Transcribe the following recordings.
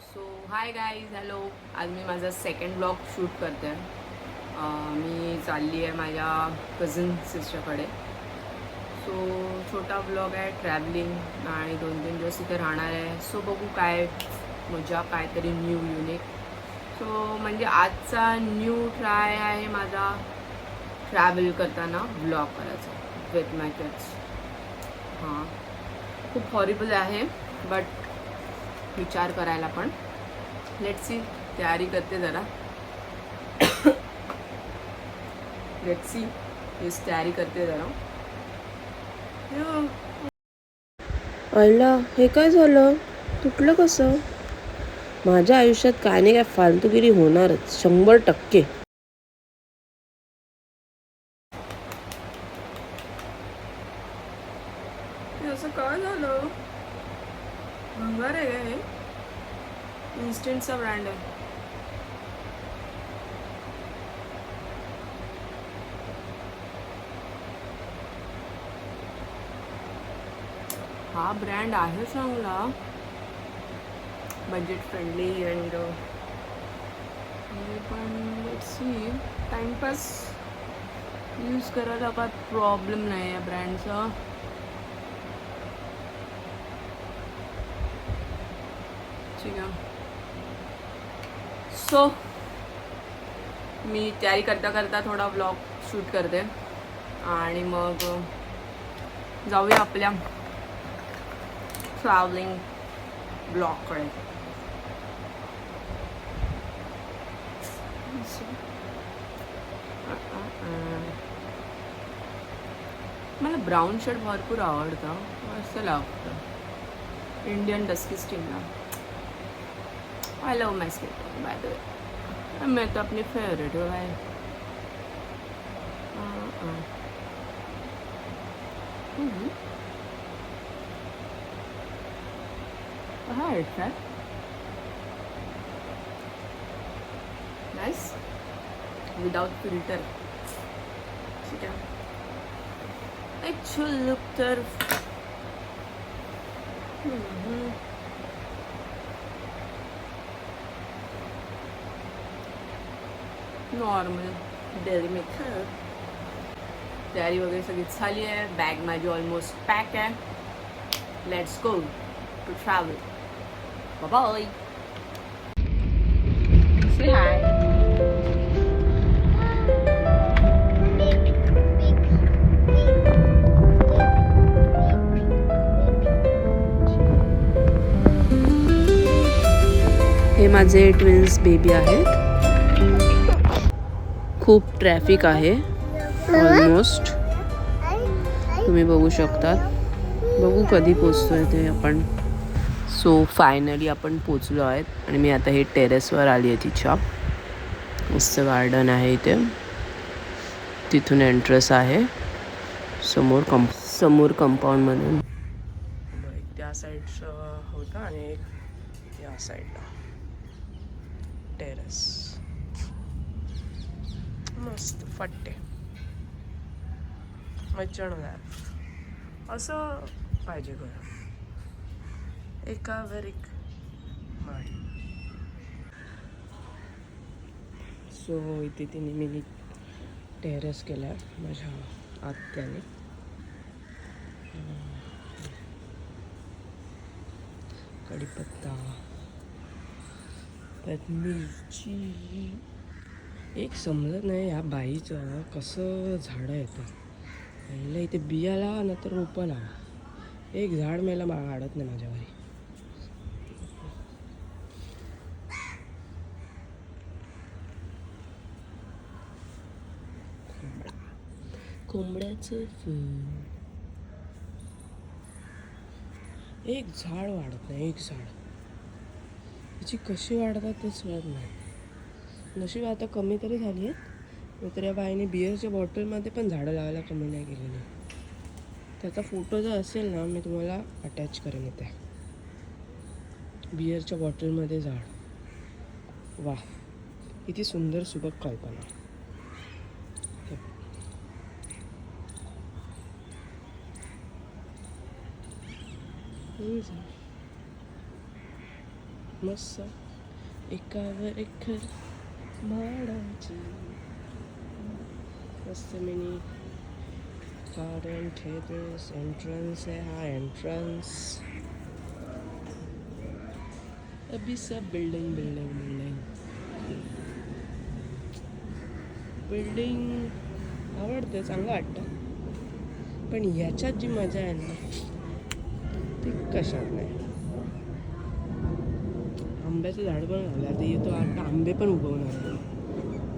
So hi guys, hello. आज मी माझा second blog shoot करते. मी चालली आहे माझ्या कझन सिस्टरकडे. सो छोटा ब्लॉग आहे, ट्रॅव्हलिंग आणि 2-3 दिवस इथे राहणार आहे. सो बघू काय मजा, काहीतरी न्यू युनिक. सो म्हणजे आजचा न्यू ट्राय आहे माझा ट्रॅव्हल करताना ब्लॉग करायचा विथ माय किड्स. हां, खूप हॉरिबल आहे बट विचार करायला पण. लेट्स सी, तयारी करते जरा. लेट्स सी, हेच तयारी करते जरा. आईला हे काय झालं? तुटलं कसं? माझ्या आयुष्यात काय नाही काय फालतूगिरी होणारच 100%. असं काय झालं? भंगार आहे का हे? इन्स्टंटचा ब्रँड आहे. हा ब्रँड आहे चांगला, बजेट फ्रेंडली अँड पण लेट्स सी, टाइमपास यूज करायला काय प्रॉब्लेम नाही आहे ब्रँडचा. ठीक आहे. सो मी तयारी करता करता थोडा ब्लॉग शूट करते आणि मग जाऊया आपल्या ट्रॅव्हलिंग ब्लॉगकडे. मला ब्राऊन शर्ट भरपूर आवडतं, असं लागतं इंडियन डस्की स्टिंगला. I love my skin by the way. मैं तो अपनी फेवरेट हूँ भाई. हाँ, इट्स नाइस विदाउट फिल्टर. ठीक आहे. ॲक्च्युअल लुक तर नॉर्मल डेली मेकअप. तयारी वगैरे सगळी झाली आहे. बॅग माझी ऑलमोस्ट पॅक आहे. Let's go to travel. Bye. Say hi. हे माझे ट्विन्स बेबी आहेत. खूप ट्रॅफिक आहे ऑलमोस्ट, तुम्ही बघू शकतात. बघू कधी पोचतोय ते आपण. सो फायनली आपण पोचलो आहेत आणि मी आता हे टेरेसवर आली आहे तिच्या. मस्त गार्डन आहे इथे. तिथून एंट्रन्स आहे समोर कंपाऊंडमधून. एक त्या साईडचं होतं आणि एक या साईडला टेरेस. मस्त फट्टे मज्जण असं पाहिजे घर, एकावर एक माळी. सो इथे तिने मी टेरेस केला माझ्या आत्याने. कढीपत्ता, त्यात मिरची. एक समजत नाही या बाईचं कसं झाडं येतं. पहिलं इथे बिया लावा ना तर रोपं लावा. एक झाड मला वाढत नाही माझ्या घरी. कोंबड्याचं फूल. एक झाड वाढत नाही, एक झाड. त्याची कशी वाढतात तेच कळत नाही. नशीब आता कमी तरी झाली आहेत. नाहीतर या बाईने बिअरच्या बॉटलमध्ये पण झाडं लावायला कमी नाही केलेली. त्याचा फोटो जर असेल ना मी तुम्हाला अटॅच करेन इथे. बिअरच्या बॉटलमध्ये झाड. वा, किती सुंदर सुबक कल्पना. मस्त एकावर एक घर भाडाची. मस्त मिनी गार्डन टेरेस एंट्रन्स है. हा एंट्रन्स. अभी सब बिल्डिंग बिल्डिंग बिल्डिंग बिल्डिंग आवडते, चांगलं वाटतं. पण ह्याच्यात जी मजा आहे ना ती कशात नाही. आंब्याचं झाड पण झालं आता येतो. आता आंबे पण उगवणार.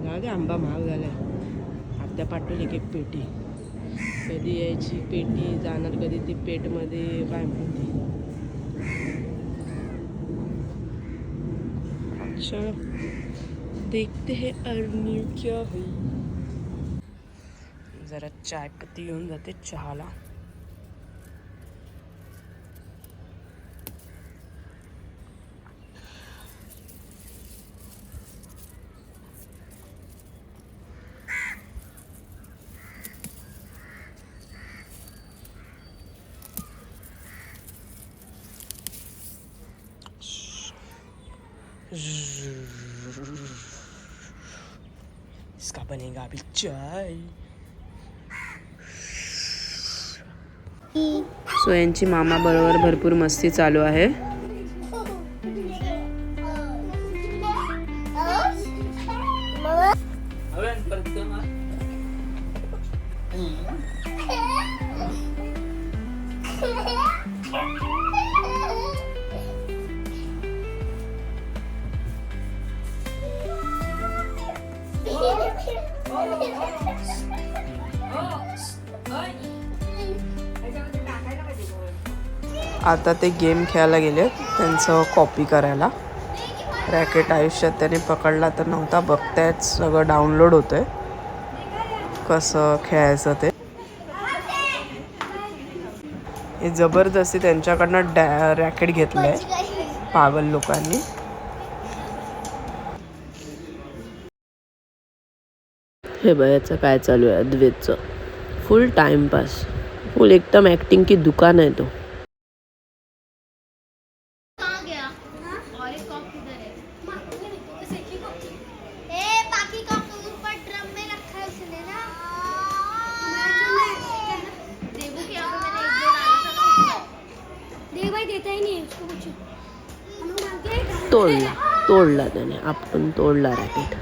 जाऊ दे, आंबा महाग झालाय. आत्या पाठवली एक पेटी. कधी यायची पेटी, जाणार कधी ती पेटमध्ये काय माहिती. चलो देखते हैं अर्नी क्या है. जरा चाय पत्ती घेऊन जाते चहाला. इसका बनेगा अभी चाय. सो यांची मामा बरोबर भरपूर मस्ती चालू आहे. आता ते गेम खेळायला गेले त्यांचं कॉपी करायला. रॅकेट आयुष्यात त्याने पकडला तर नव्हता. बघतायत सगळं डाउनलोड होतंय कसं खेळायचं ते. हे जबरदस्ती त्यांच्याकडनं रॅकेट घेतलंय पागल लोकांनी. हे बघायचं काय चालू आहे अद्वैतचं. फुल टाइमपास, फुल एकदम ॲक्टिंग की दुकान आहे तो. तोडला त्याने. आपण तोडला रॅकेट.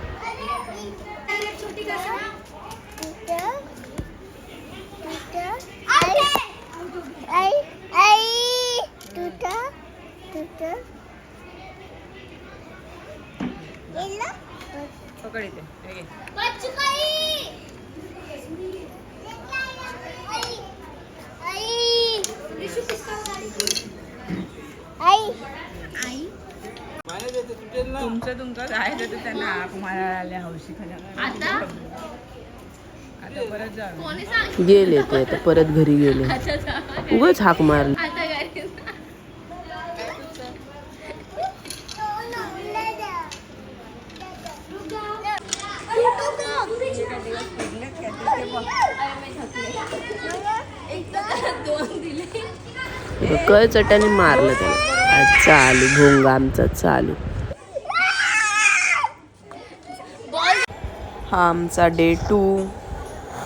तुमचं जायचं तर त्यांना तुम्हाला आल्या हौशी आता परत जा. गेले ते आता परत घरी गेले. उगाच हाक मारली. कळ चटाने मारलं त्याला. चालू भोंगा आमचा चालू. हा आमचा डे 2.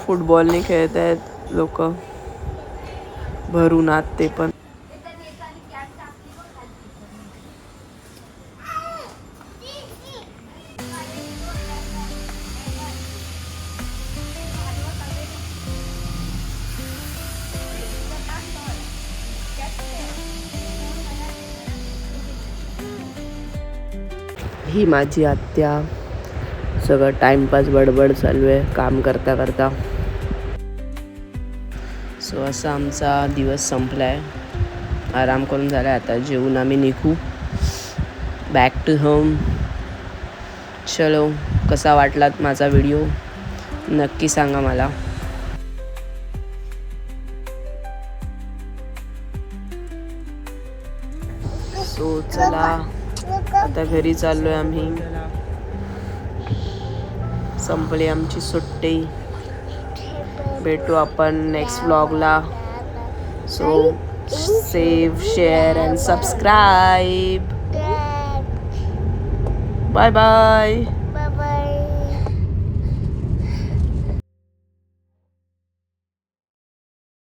फुटबॉलने खेळत आहेत लोक भरून आत. ते पण ही माझी आत्या. सगळं टाइमपास बडबड चालू आहे काम करता करता. सो असा आमचा दिवस संपला आहे. आराम करून झाला आहे. आता जेवून आम्ही निघू बॅक टू होम. चलो, कसा वाटलात माझा व्हिडिओ नक्की सांगा मला. सो चला आता घरी चाललोय आम्ही. संपली आमची सुट्टी. भेटू आपण नेक्स्ट व्लॉगला. So save share and subscribe. Bye bye.